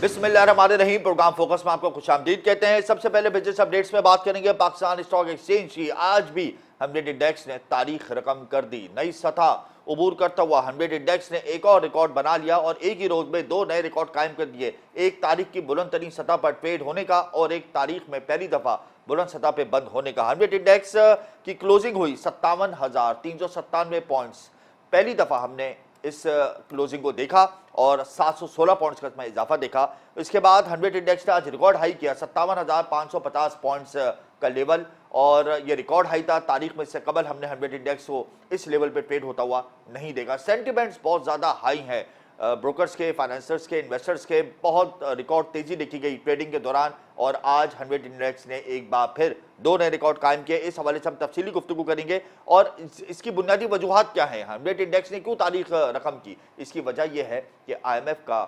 बिस्मिल्लाहिर्रहमानिर्रहीम। Programme focus में आपको खुशामदीद कहते हैं। सबसे पहले बिजनेस अपडेट्स में बात करेंगे पाकिस्तान स्टॉक एक्सचेंज की। आज भी 100 इंडेक्स ने तारीख रकम कर दी, नई सतह उबूर करता हुआ 100 इंडेक्स ने एक और रिकॉर्ड बना लिया और एक ही रोज में दो नए रिकॉर्ड कायम कर दिए। एक तारीख की बुलंद तरीन सतह पर ट्रेड होने का और एक तारीख में पहली दफा बुलंद सतह पर बंद होने का। 100 इंडेक्स की क्लोजिंग हुई 57,397 पॉइंट्स। पहली दफा हमने इस क्लोजिंग को देखा और 716 पॉइंट्स का इजाफा देखा। इसके बाद 100 इंडेक्स ने आज रिकॉर्ड हाई किया 57,550 पॉइंट्स का लेवल, और ये रिकॉर्ड हाई था। तारीख में इससे कबल हमने 100 इंडेक्स को इस लेवल पे ट्रेड होता हुआ नहीं देखा। सेंटिमेंट्स बहुत ज़्यादा हाई हैं, ब्रोकर्स के, फाइनेंसर्स के, इन्वेस्टर्स के। बहुत रिकॉर्ड तेजी देखी गई ट्रेडिंग के दौरान और आज 100 इंडेक्स ने एक बार फिर दो नए रिकॉर्ड कायम किए। इस हवाले से हम तफसीली गुफ्तगू करेंगे और इसकी बुनियादी वजूहात क्या है, 100 इंडेक्स ने क्यों तारीख रकम की। इसकी वजह यह है कि IMF का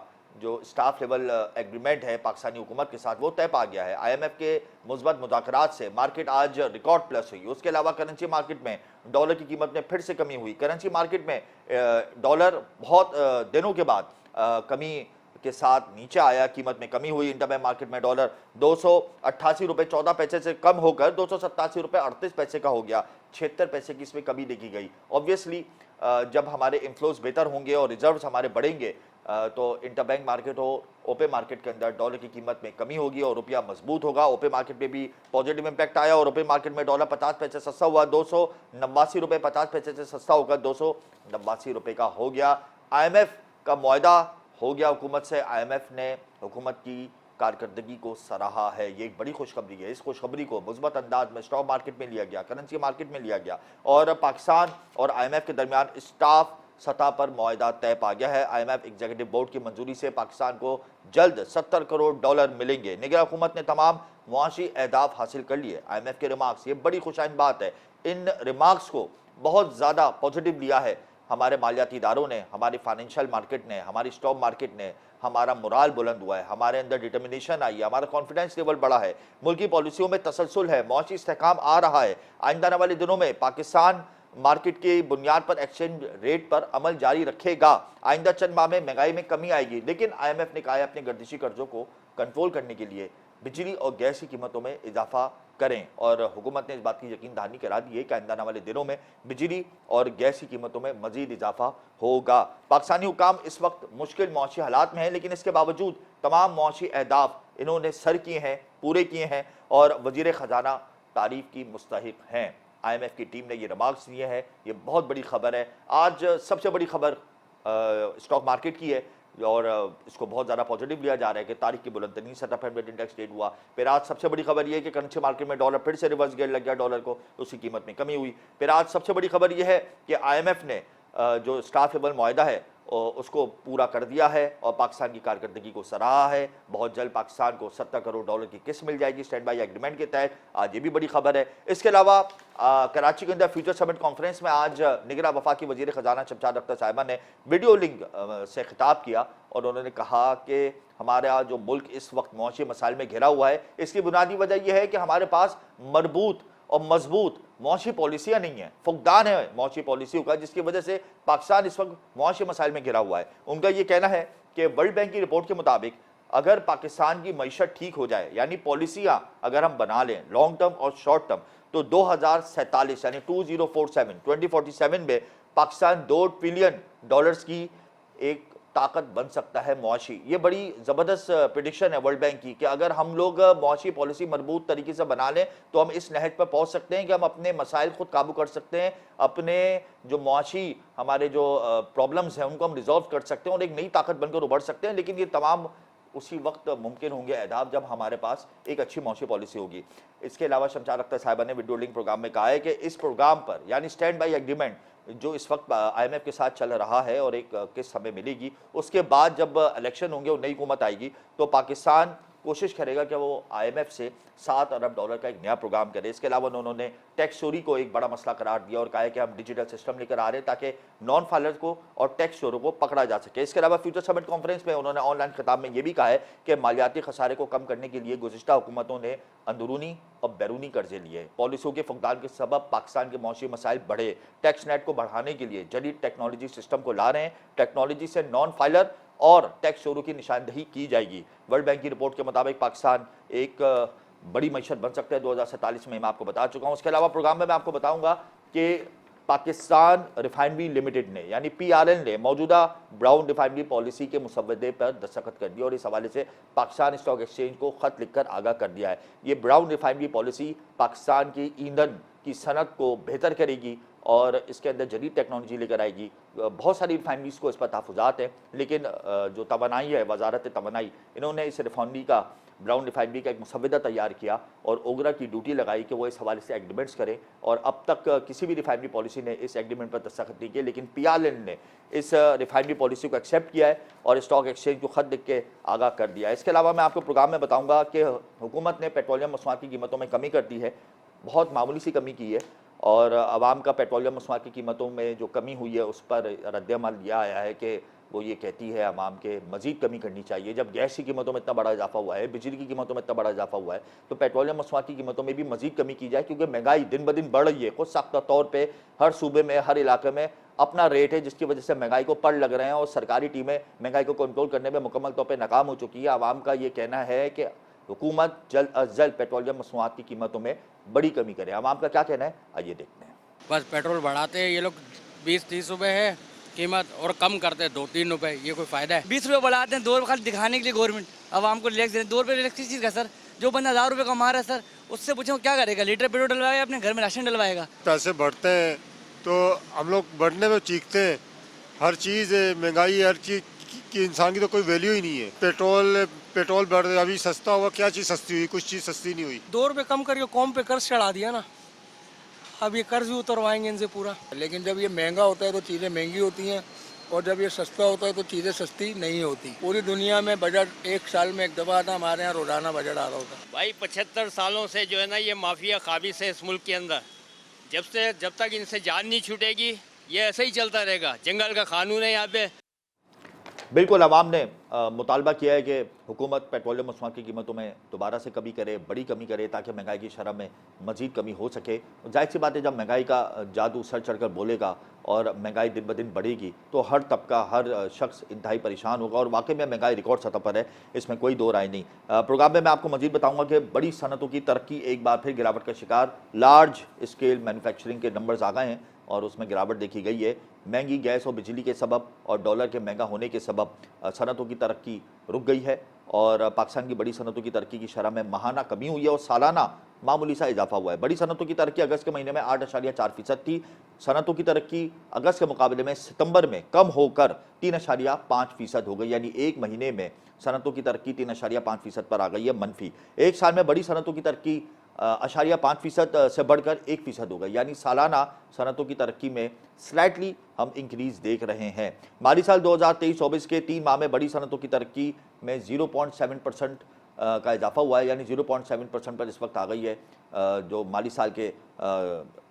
जो स्टाफ लेवल एग्रीमेंट है पाकिस्तानी हुकूमत के साथ वो तय पा गया है। IMF के मुस्बत मुज़ाकरात से मार्केट आज रिकॉर्ड प्लस हुई। उसके अलावा करेंसी मार्केट में डॉलर की कीमत में फिर से कमी हुई। करेंसी मार्केट में डॉलर बहुत दिनों के बाद कमी के साथ नीचे आया, कीमत में कमी हुई। इंटरबैंक मार्केट में डॉलर 288 रुपये 14 पैसे से कम होकर 287 रुपये 38 पैसे का हो गया। 76 पैसे की इसमें कमी देखी गई। ऑब्वियसली जब हमारे इन्फ्लोज बेहतर होंगे और रिजर्व्स हमारे बढ़ेंगे तो इंटरबैंक मार्केट हो, ओपे मार्केट के अंदर डॉलर की कीमत में कमी होगी और रुपया मजबूत होगा। ओपे मार्केट में भी पॉजिटिव इंपैक्ट आया और ओपे मार्केट में डॉलर 50 पैसे सस्ता हुआ, 289 रुपये 50 पैसे से सस्ता होकर 289 रुपये का हो गया। IMF का मुआहदा हो गया हुकूमत से। IMF ने हुकूमत की कारकर्दगी को सराहा है, ये एक बड़ी खुशखबरी है। इस खुशखबरी को मुस्बत अंदाज में स्टॉक मार्केट में लिया गया, करेंसी मार्केट में लिया गया और पाकिस्तान और IMF के दरमियान स्टाफ सतह पर मुआहदा तय पा गया है। IMF एग्जीक्यूटिव बोर्ड की मंजूरी से पाकिस्तान को जल्द 70 करोड़ डॉलर मिलेंगे। निगरान हुकूमत ने तमाम मुआशी अहदाफ हासिल कर लिए। IMF के रिमार्क्स, ये बड़ी खुशाइन बात है। इन रिमार्क्स को बहुत ज़्यादा पॉजिटिव लिया है हमारे मालियाती इदारों ने, हमारी फाइनेंशियल मार्केट ने, हमारी स्टॉक मार्केट ने। हमारा मोराल बुलंद हुआ है, हमारे अंदर डिटर्मिनेशन आई है, हमारा कॉन्फिडेंस लेवल बढ़ा है, मुल्की पॉलिसियों में तसलसल है, मौसी इस्तेहकाम आ रहा है। आइंदा आने वाले दिनों में पाकिस्तान मार्केट की बुनियाद पर एक्सचेंज रेट पर अमल जारी रखेगा। आइंदा चंद माह में महंगाई में कमी आएगी, लेकिन IMF ने कहा है अपने गर्दिशी कर्जों को कंट्रोल करने के लिए बिजली और गैस की कीमतों में इजाफा करें और हुकूमत ने इस बात की यकीन दहानी करा दी है कि आइंदा आने वाले दिनों में बिजली और गैस की कीमतों में मजीद इजाफा होगा। पाकिस्तानी हुकाम इस वक्त मुश्किल मौशी हालात में है, लेकिन इसके बावजूद तमाम मौशी अहदाफ इन्होंने सर किए हैं, पूरे किए हैं और वजीर ख़जाना तारीफ की मुस्तहिक हैं। IMF की टीम ने ये रिमार्क्स दिए हैं, ये बहुत बड़ी खबर है। आज सबसे बड़ी खबर स्टॉक मार्केट की है और इसको बहुत ज़्यादा पॉजिटिव लिया जा रहा है कि तारीख की बुलंद तरीन सतह पर इंडेक्स ट्रेड हुआ। फिर आज सबसे बड़ी खबर यह है कि करेंसी मार्केट में डॉलर फिर से रिवर्स गियर लग गया, डॉलर को तो उसकी कीमत में कमी हुई। फिर आज सबसे बड़ी खबर यह है कि IMF ने जो स्टाफ लेवल मुआहदा है उसको पूरा कर दिया है और पाकिस्तान की कारकर्दगी को सराहा है। बहुत जल्द पाकिस्तान को 70 करोड़ डॉलर की किस्त मिल जाएगी स्टैंड बाई एग्रीमेंट के तहत। आज ये भी बड़ी खबर है। इसके अलावा कराची के अंदर फ्यूचर समिट कॉन्फ्रेंस में आज निगरान वफाकी वजीर ख़जाना शमशाद अख्तर साहिबा ने वीडियो लिंक से खिताब किया और उन्होंने कहा कि हमारा जो मुल्क इस वक्त मौशी मसाइल में घिरा हुआ है, इसकी बुनियादी वजह यह है कि हमारे पास मरबूत और मजबूत मौशी पॉलिसियाँ नहीं है, फुकदान है मौशी पॉलिसियों का, जिसकी वजह से पाकिस्तान इस वक्त मौशी मसाइल में घिरा हुआ है। उनका ये कहना है कि वर्ल्ड बैंक की रिपोर्ट के मुताबिक अगर पाकिस्तान की मईशत ठीक हो जाए, यानी पॉलिसियाँ अगर हम बना लें लॉन्ग टर्म और शॉर्ट टर्म, तो 2047 यानी 2047 में पाकिस्तान 2 ट्रिलियन डॉलर्स की एक ताकत बन सकता है मौशी। ये बड़ी ज़बरदस्त प्रेडिक्शन है वर्ल्ड बैंक की कि अगर हम लोग मौशी पॉलिसी मजबूत तरीके से बना लें तो हम इस नहज पर पहुंच सकते हैं कि हम अपने मसाइल खुद काबू कर सकते हैं, अपने जो मौशी हमारे जो प्रॉब्लम्स हैं उनको हम रिजॉल्व कर सकते हैं और एक नई ताकत बनकर उभर सकते हैं। लेकिन ये तमाम उसी वक्त मुमकिन होंगे अहदाफ जब हमारे पास एक अच्छी मौशी पॉलिसी होगी। इसके अलावा शमशाद अख्तर साहिबा ने वीडियो लिंक प्रोग्राम में कहा है कि इस प्रोग्राम पर यानी स्टैंड बाई एग्रीमेंट जो इस वक्त IMF के साथ चल रहा है और एक किस्त हमें मिलेगी, उसके बाद जब इलेक्शन होंगे और नई हुकूमत आएगी तो पाकिस्तान कोशिश करेगा कि वो IMF से 7 अरब डॉलर का एक नया प्रोग्राम करे। इसके अलावा उन्होंने टैक्स चोरी को एक बड़ा मसला करार दिया और कहा है कि हम डिजिटल सिस्टम लेकर आ रहे हैं ताकि नॉन फाइलर को और टैक्स चोरों को पकड़ा जा सके। इसके अलावा फ्यूचर समिट कॉन्फ्रेंस में उन्होंने ऑनलाइन खिताब में यह भी कहा है कि मालियाती खसारे को कम करने के लिए गुज़िश्ता हुकूमतों ने अंदरूनी और बैरूनी कर्जे लिए। पॉलिसियों के फुकदान के सबब पाकिस्तान के मौसी मसाइल बढ़े। टैक्स नेट को बढ़ाने के लिए जदीद टेक्नोलॉजी सिस्टम को ला रहे हैं। टेक्नोलॉजी से नॉन फाइलर और टैक्स चोरों की निशानदेही की जाएगी। वर्ल्ड बैंक की रिपोर्ट के मुताबिक पाकिस्तान एक बड़ी मईशत बन सकता है 2047 में, मैं आपको बता चुका हूं। उसके अलावा प्रोग्राम में मैं आपको बताऊंगा कि पाकिस्तान रिफाइनरी लिमिटेड ने यानी PRL ने मौजूदा ब्राउन रिफाइनरी पॉलिसी के मुसवदे पर दस्तखत कर दिया और इस हवाले से पाकिस्तान स्टॉक एक्सचेंज को खत लिखकर आगाह कर दिया है। ये ब्राउन रिफाइनरी पॉलिसी पाकिस्तान की ईंधन की सनत को बेहतर करेगी और इसके अंदर जदीद टेक्नोलॉजी लेकर आएगी। बहुत सारी रिफाइनरीज को इस पर तहफ़्फ़ुज़ात हैं, लेकिन जो तवानाई है, वजारत तवानाई, इन्होंने इस रिफाइनरी का, ब्राउन रिफाइनरी का एक मुसवदा तैयार किया और ओगरा की ड्यूटी लगाई कि वो इस हवाले से एग्रीमेंट्स करें। और अब तक किसी भी रिफाइनरी पॉलिसी ने इस एग्रीमेंट पर दस्तखत नहीं किए, लेकिन PRL ने इस रिफाइनरी पॉलिसी को एक्सेप्ट किया है और स्टॉक एक्सचेंज को खत लिख के आगाह कर दिया है। इसके अलावा मैं आपको प्रोग्राम में बताऊँगा कि हुकूमत ने पेट्रोलियम मसनूआत की कीमतों में कमी कर दी है, बहुत मामूली सी कमी की है और आवाम का पेट्रोलियम मसनूआत की कीमतों में जो कमी हुई है उस पर रद्द-ए-अमल यह आया है कि वो ये कहती है आवाम के मज़ीद कमी करनी चाहिए। जब गैस की कीमतों में इतना बड़ा इजाफा हुआ है, बिजली की कीमतों में इतना बड़ा इजाफा हुआ है, तो पेट्रोलियम मसनूआत की कीमतों में भी मज़ीद कमी की जाए, क्योंकि महंगाई दिन ब दिन बढ़ रही है। खुद साख्ता तौर पर हर सूबे में, हर इलाके में अपना रेट है, जिसकी वजह से महंगाई को पड़ लग रहे हैं और सरकारी टीमें महंगाई को कंट्रोल करने में मुकम्मल तौर पर नाकाम हो चुकी है। आवाम का ये कहना है कि हुकूमत जल्द अज जल्द पेट्रोलियम मसनूआत की कीमतों में बड़ी कमी करे। आवाम का क्या कहना है, आइए देखते हैं। बस पेट्रोल बढ़ाते हैं ये लोग, 20-30 रुपए है कीमत और कम करते हैं 2-3 रुपए, ये कोई फायदा है? 20 रुपए बढ़ाते हैं, 2 रुपए खाली दिखाने के लिए गवर्नमेंट आवाम को रिलैक्स दे। 2 रुपए रिलैक्स किस चीज़ का सर? जो बंदा 1000 रुपए कमा रहा है सर, उससे पूछो क्या करेगा? लीटर पेट्रोल डलवाएगा, अपने घर में राशन डलवाएगा। पैसे बढ़ते हैं तो हम लोग बढ़ने में चीखते हैं। हर चीज़ महंगाई, हर चीज़ की इंसान की तो कोई वैल्यू ही नहीं है। पेट्रोल बढ़ रहा, अभी सस्ता हुआ, क्या चीज़ सस्ती हुई? कुछ चीज़ सस्ती नहीं हुई। 2 रुपए कम करके कौम पे कर्ज चढ़ा दिया ना, अब ये कर्ज भी उतरवाएंगे इनसे पूरा। लेकिन जब ये महंगा होता है तो चीज़ें महंगी होती हैं और जब ये सस्ता होता है तो चीज़ें सस्ती नहीं होती। पूरी दुनिया में बजट एक साल में एक दफ़ा आता, हमारे यहाँ रोजाना बजट आ रहा होता। भाई 75 सालों से जो है ना ये माफिया काबिज है इस मुल्क के अंदर। जब तक इनसे जान नहीं छूटेगी ये ऐसे ही चलता रहेगा। जंगल का कानून है यहाँ पे। बिल्कुल, अवाम ने मुतालबा किया है कि हुकूमत पेट्रोलियम मसनूआत की कीमतों में दोबारा से कमी करे, बड़ी कमी करे, ताकि महंगाई की शरह में मज़ीद कमी हो सके। जाहिर सी बात है, जब महंगाई का जादू सर चढ़ कर बोलेगा और महंगाई दिन ब दिन बढ़ेगी तो हर तबका, हर शख्स इंतहाई परेशान होगा और वाकई में महंगाई रिकॉर्ड सतह पर है, इसमें कोई दो राय नहीं। प्रोग्राम में मैं आपको मज़ीद बताऊँगा कि बड़ी सनतों की तरक्की एक बार फिर गिरावट का शिकार। लार्ज स्केल मैन्युफैक्चरिंग के नंबर्स आ गए हैं और उसमें गिरावट देखी गई है। महंगी गैस और बिजली के सबब और डॉलर के महंगा होने के सबब सनतों की तरक्की रुक गई है और पाकिस्तान की बड़ी सनतों की तरक्की की शरह में माहाना कमी हुई है और सालाना मामूली सा इजाफा हुआ है। बड़ी सनतों की तरक्की अगस्त के महीने में 8.4% थी। सनतों की तरक्की अगस्त के मुकाबले में सितंबर में कम होकर 3.5% हो गई, यानी एक महीने में सनतों की तरक्की 3.5% पर आ गई है मनफी। एक साल में बड़ी सनतों की तरक्की 0.5% से बढ़कर 1% हो गई, यानी सालाना सनतों की तरक्की में स्लाइटली हम इंक्रीज देख रहे हैं। माली साल 2023-24 के 3 माह में बड़ी सनतों की तरक्की में 0.7% का इजाफा हुआ है, यानी 0.7% पर इस वक्त आ गई है जो माली साल के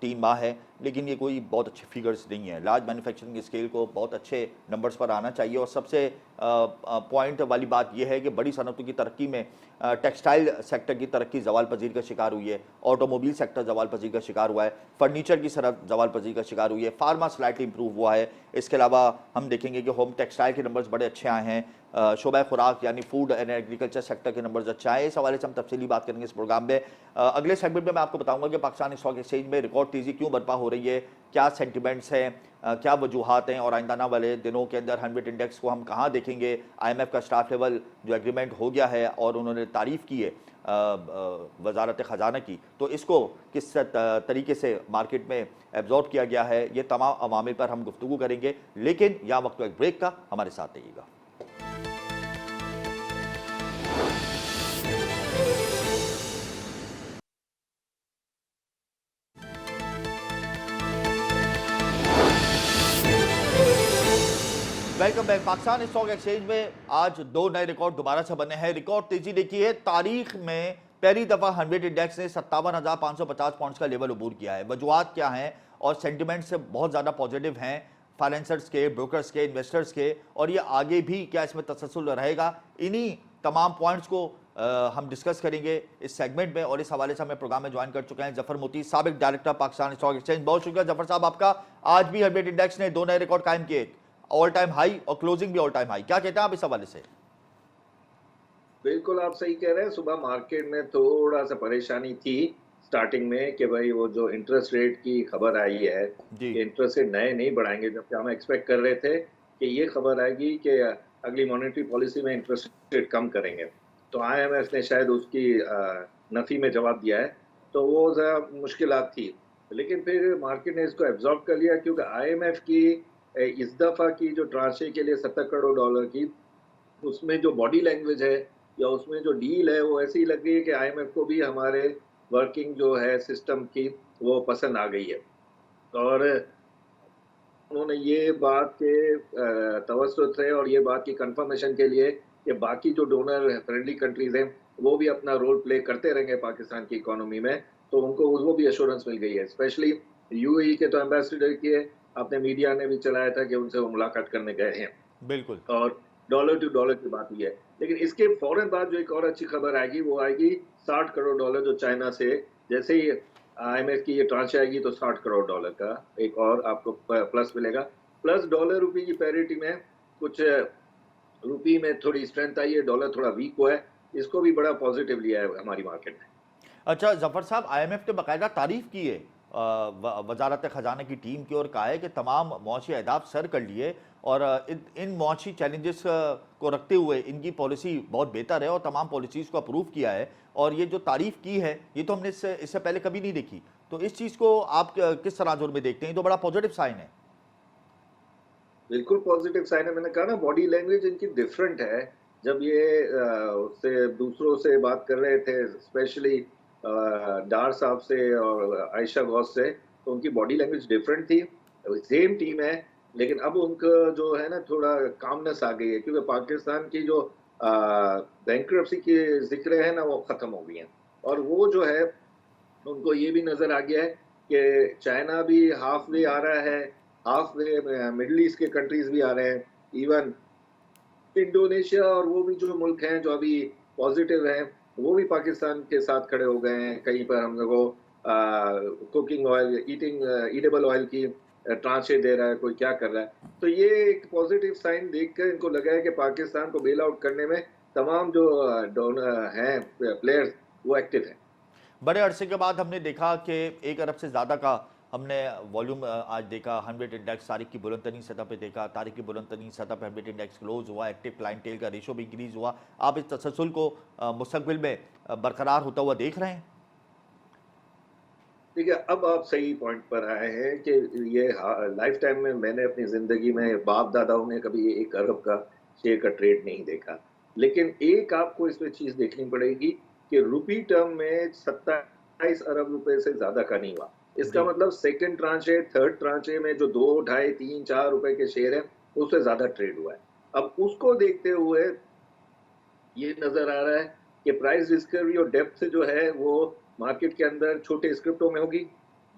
3 माह है। लेकिन ये कोई बहुत अच्छे फिगर्स नहीं है। लार्ज मैन्युफैक्चरिंग स्केल को बहुत अच्छे नंबर्स पर आना चाहिए और सबसे पॉइंट वाली बात यह है कि बड़ी सनतों की तरक्की में टेक्सटाइल सेक्टर की तरक्की जवाल पजीर का शिकार हुई है, ऑटोमोबाइल सेक्टर जवाल पजीर का शिकार हुआ है, फर्नीचर की सनत जवाल पजीर का शिकार हुई है, फार्मा स्लाइटली इंप्रूव हुआ है। इसके अलावा हम देखेंगे कि होम टेक्सटाइल के नंबर्स बड़े अच्छे आए हैं। शोबा खुराक यानी फूड एंड एग्रीकल्चर सेक्टर के नंबर्स अच्छे आए। इस हवाले से हम तफसीली बात करेंगे इस प्रोग्राम में। अगले सेगमेंट में मैं आपको बताऊंगा कि पाकिस्तान स्टॉक एक्सचेंज में रिकॉर्ड तेजी क्यों बर्पा हो रही है, क्या सेंटिमेंट्स हैं, क्या वजूहात हैं और आइंदाना वाले दिनों के अंदर 100 इंडेक्स को हम कहाँ देखेंगे। IMF का स्टाफ लेवल जो एग्रीमेंट हो गया है और उन्होंने तारीफ़ की है वजारत ख़जाना की, तो इसको किस तरीके से मार्केट में एब्जॉर्ब किया गया है, ये तमाम अवामिल पर हम गुफ्तगू करेंगे। लेकिन यहाँ वक्त एक ब्रेक का, हमारे साथ रहिएगा। Welcome back. Pakistan stock exchange में आज 2 नए रिकॉर्ड दोबारा से बने हैं। रिकॉर्ड तेजी देखी है, तारीख में पहली दफा 100 इंडेक्स ने 57,550 पॉइंट्स का लेवल अबूर किया है। वजूहात क्या हैं और सेंटिमेंट से बहुत ज़्यादा पॉजिटिव हैं फाइनेंसर्स के, ब्रोकर्स के, इन्वेस्टर्स के, और ये आगे भी क्या इसमें तसलसल रहेगा, इन्हीं तमाम पॉइंट्स को हम डिस्कस करेंगे इस सेगमेंट में। और इस हवाले से हमें प्रोग्राम में ज्वाइन कर चुके हैं जफर मोती, साबिक डायरेक्टर पाकिस्तान स्टॉक एक्सचेंज। बहुत शुक्रिया जफर साहब आपका। आज भी 100 इंडेक्स ने 2 नए रिकॉर्ड कायम किए। ऑल टाइम हाई और क्लोजिंग भी ऑल टाइम हाई, क्या कहते हैं आप इस हवाले से? बिल्कुल आप सही कह रहे हैं। सुबह मार्केट में थोड़ा सा परेशानी थी स्टार्टिंग में कि भाई वो जो इंटरेस्ट रेट की खबर आई है जी। कि इंटरेस्ट रेट नए नहीं बढ़ाएंगे, जबकि हम एक्सपेक्ट कर रहे थे कि ये खबर आएगी कि अगली मॉनेटरी पॉलिसी में इंटरेस्ट रेट कम करेंगे। तो आईएमएफ ने शायद उसकी नफी में जवाब दिया है, तो वो ज़रा मुश्किलात थी। लेकिन फिर मार्केट ने इसको एब्जॉर्ब कर लिया, क्योंकि आईएमएफ की इस दफ़ा की जो ट्रांशे के लिए $70 करोड़ की, उसमें जो बॉडी लैंग्वेज है या उसमें जो डील है वो ऐसी लग रही है कि आईएमएफ को भी हमारे वर्किंग जो है सिस्टम की वो पसंद आ गई है। और उन्होंने ये बात के तवज्जुह है और ये बात की कंफर्मेशन के लिए कि बाकी जो डोनर फ्रेंडली कंट्रीज हैं वो भी अपना रोल प्ले करते रहेंगे पाकिस्तान की इकोनॉमी में, तो उनको वो भी एश्योरेंस मिल गई है। स्पेशली यूएई के तो एम्बेसडर की आपने मीडिया ने भी चलाया था कि उनसे वो मुलाकात करने गए हैं बिल्कुल। और डॉलर टू डॉलर की बात हुई है। लेकिन इसके फौरन बाद जो एक और अच्छी खबर आएगी वो आएगी $60 करोड़ जो चाइना से, जैसे ही आईएमएफ की ये ट्रांच आएगी तो $60 करोड़ का एक और आपको प्लस मिलेगा। प्लस डॉलर रुपये की पैरिटी में कुछ रुपये में थोड़ी स्ट्रेंथ आई है, डॉलर थोड़ा वीक हुआ है, इसको भी बड़ा पॉजिटिव लिया है हमारी मार्केट ने। अच्छा जफर साहब, आईएमएफ ने बाकायदा तारीफ की है वजारत खजाना की टीम की और कहा है कि तमाम मौशी अहदाफ सर कर लिए और इन मौशी चैलेंजेस को रखते हुए इनकी पॉलिसी बहुत बेहतर है और तमाम पॉलिसीज़ को अप्रूव किया है। और ये जो तारीफ की है ये तो हमने इससे पहले कभी नहीं देखी, तो इस चीज़ को आप किस तनाजुर में देखते हैं? तो बड़ा पॉजिटिव साइन है। बिल्कुल पॉजिटिव साइन है। मैंने कहा ना, बॉडी लैंग्वेज इनकी डिफरेंट है। जब ये उससे दूसरों से बात कर रहे थे, स्पेशली डार साहब से और आयशा गौस से, तो उनकी बॉडी लैंग्वेज डिफरेंट थी। सेम टीम है लेकिन अब उनका जो है ना थोड़ा कामनेस आ गई है, क्योंकि पाकिस्तान की जो बैंक्रप्सी की जिक्र है ना वो ख़त्म हो गई हैं। और वो जो है उनको ये भी नज़र आ गया है कि चाइना भी हाफ वे आ रहा है, हाफ वे मिडल ईस्ट के कंट्रीज भी आ रहे हैं, इवन इंडोनेशिया और वो भी जो मुल्क हैं जो अभी पॉजिटिव हैं वो भी पाकिस्तान के साथ खड़े हो गए हैं। कहीं पर हम लोगों कुकिंग ऑयल, ईटेबल ऑयल की ट्रांशे दे रहा है, कोई क्या कर रहा है। तो ये एक पॉजिटिव साइन देखकर इनको लगा है कि पाकिस्तान को बेल आउट करने में तमाम जो डोनर हैं प्लेयर्स वो एक्टिव हैं। बड़े अरसे के बाद हमने देखा कि 1 अरब से ज़्यादा का हमने वॉल्यूम आज देखा। 100 इंडेक्स तारीख की बुलंद तरीन सतह पे देखा, तारीख की बुलंद तरीन सतह पे 100 इंडेक्स क्लोज हुआ, एक्टिव क्लाइंटेल का रेशो भी इंक्रीज हुआ। आप इस तसलसल को मुस्तकबिल में बरकरार होता हुआ देख रहे हैं? देखिए, अब आप सही पॉइंट पर आए हैं कि ये लाइफ टाइम में मैंने अपनी ज़िंदगी में बाप दादाओं ने कभी 1 अरब का शेयर का ट्रेड नहीं देखा। लेकिन एक आपको इसमें चीज़ देखनी पड़ेगी कि रुपी टर्म में 27 अरब रुपए से ज़्यादा का नहीं हुआ। इसका मतलब सेकंड ट्रांचे, थर्ड ट्रांचे में जो 2, ढाई, 3, 4 रुपए के शेयर हैं उससे ज़्यादा ट्रेड हुआ है। अब उसको देखते हुए ये नज़र आ रहा है कि प्राइस डिस्कवरी और डेप्थ जो है वो मार्केट के अंदर छोटे स्क्रिप्टों में होगी।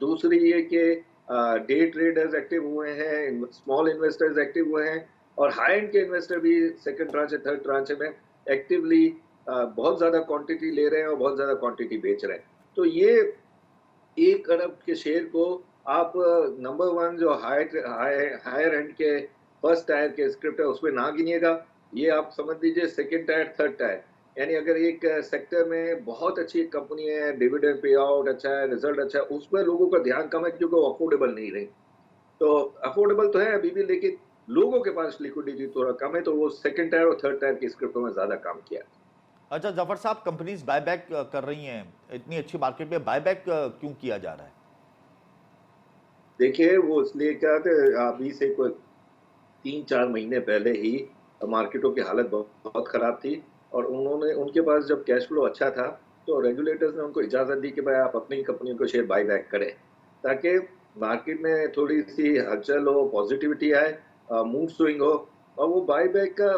दूसरी ये कि डे ट्रेडर्स एक्टिव हुए हैं, स्मॉल इन्वेस्टर्स एक्टिव हुए हैं और हाई एंड के इन्वेस्टर भी सेकंड ट्रांचे, थर्ड ट्रांचे में एक्टिवली बहुत ज़्यादा क्वांटिटी ले रहे हैं और बहुत ज़्यादा क्वांटिटी बेच रहे हैं। तो ये 1 अरब के शेयर को आप नंबर 1 जो हायर एंड के फर्स्ट टायर के स्क्रिप्ट है उसमें ना गिनिएगा। ये आप समझ लीजिए सेकंड टायर, थर्ड टायर। यानी अगर एक सेक्टर में बहुत अच्छी कंपनी है, डिविडेंड पे आउट अच्छा है, रिजल्ट अच्छा है, उसमें लोगों का ध्यान कम है क्योंकि वो अफोर्डेबल नहीं रही। तो अफोर्डेबल तो है अभी भी, लेकिन लोगों के पास लिक्विडिटी थोड़ा कम है, तो वो सेकंड टायर और थर्ड टायर की स्क्रिप्टों में ज़्यादा काम किया। अच्छा जफर साहब, कंपनीज बायबैक कर रही हैं, इतनी अच्छी मार्केट में बायबैक क्यों किया जा रहा है? देखिए, वो इसलिए क्या कि अभी से कोई 3-4 महीने पहले ही मार्केटों की हालत बहुत ख़राब थी और उनके पास जब कैश फ्लो अच्छा था तो रेगुलेटर्स ने उनको इजाज़त दी कि भाई आप अपनी कंपनी को शेयर बाई बैक करें, ताकि मार्केट में थोड़ी सी हलचल हो, पॉजिटिविटी आए, मूड स्विंग हो। और वो बाई बैक का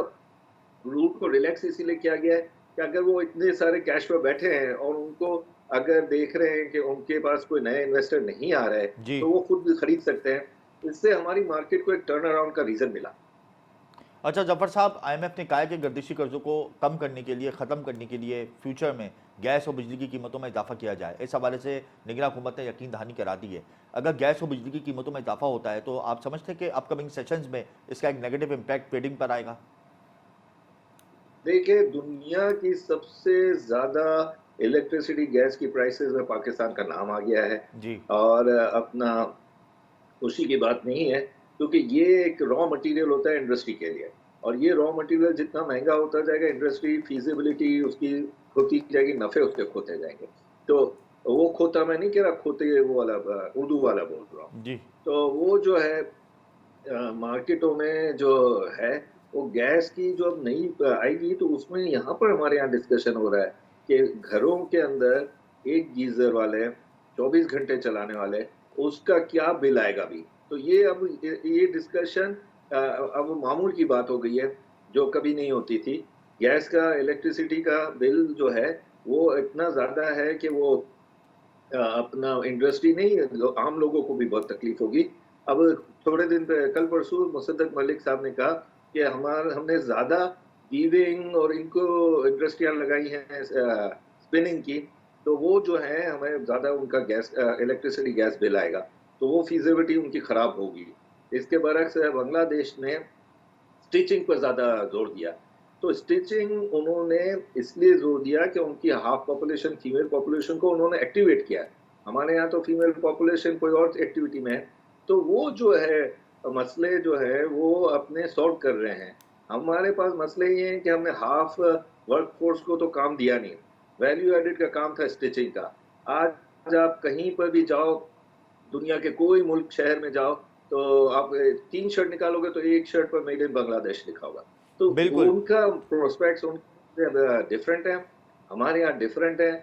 रूट को रिलैक्स इसीलिए किया गया है कि अगर वो इतने सारे कैश पे बैठे हैं और उनको अगर देख रहे हैं कि उनके पास कोई नया इन्वेस्टर नहीं आ रहा है तो वो खुद भी खरीद सकते हैं। इससे हमारी मार्केट को एक टर्न अराउंड का रीज़न मिला। अच्छा जफर साहब, आईएमएफ ने कहा है कि गर्दिशी कर्जों को कम करने के लिए, ख़त्म करने के लिए फ्यूचर में गैस और बिजली की कीमतों में इजाफा किया जाए। इस हवाले से निगरान हुकूमत ने यकीन दहानी करा दी है। अगर गैस और बिजली की कीमतों में इजाफा होता है तो आप समझते हैं कि अपकमिंग सेशंस में इसका एक नेगेटिव इम्पैक्ट ट्रेडिंग पर आएगा? देखिए, दुनिया की सबसे ज्यादा इलेक्ट्रिसिटी गैस की प्राइसेस में पाकिस्तान का नाम आ गया है। जी। और अपना खुशी की बात नहीं है, क्योंकि ये एक रॉ मटेरियल होता है इंडस्ट्री के लिए, और ये रॉ मटेरियल जितना महंगा होता जाएगा, इंडस्ट्री फीजिबिलिटी उसकी खोती जाएगी, नफे उसके खोते जाएंगे। तो वो खोता मैं नहीं कह रहा, खोते वो वाला उर्दू वाला बोल रहा हूँ। जी। तो वो जो है मार्केटों में जो है, वो गैस की जो अब नई आएगी, तो उसमें यहाँ पर हमारे यहाँ डिस्कशन हो रहा है कि घरों के अंदर एक गीजर वाले 24 घंटे चलाने वाले, उसका क्या बिल आएगा अभी। तो ये अब ये डिस्कशन अब मामूल की बात हो गई है, जो कभी नहीं होती थी। गैस का, इलेक्ट्रिसिटी का बिल जो है वो इतना ज्यादा है कि वो अपना इंडस्ट्री नहीं, आम लोगों को भी बहुत तकलीफ होगी। अब थोड़े दिन कल परसों मुसद्दक मलिक साहब ने कहा कि हमने ज्यादा वीविंग और इनको इंडस्ट्रियां लगाई हैं स्पिनिंग की, तो वो जो है हमें ज्यादा उनका गैस इलेक्ट्रिसिटी गैस बिल आएगा, तो वो फीजिबिलिटी उनकी खराब होगी। इसके बरक्स बांग्लादेश ने स्टिचिंग पर ज्यादा जोर दिया। तो स्टिचिंग उन्होंने इसलिए जोर दिया कि उनकी हाफ पॉपुलेशन, फीमेल पॉपुलेशन को उन्होंने एक्टिवेट किया। हमारे यहाँ तो फीमेल पॉपुलेशन कोई और एक्टिविटी में है, तो वो जो है मसले जो है वो अपने सॉल्व कर रहे हैं। हमारे पास मसले ये हैं कि हमने हाफ वर्क फोर्स को तो काम दिया नहीं, वैल्यू एडिड का काम था स्टिचिंग का। आज आप कहीं पर भी जाओ, दुनिया के कोई मुल्क शहर में जाओ, तो आप 3 शर्ट निकालोगे तो एक शर्ट पर मेड इन बांग्लादेश लिखा होगा। तो बिल्कुल। उनका प्रोस्पेक्ट्स डिफरेंट है, हमारे यहाँ डिफरेंट है।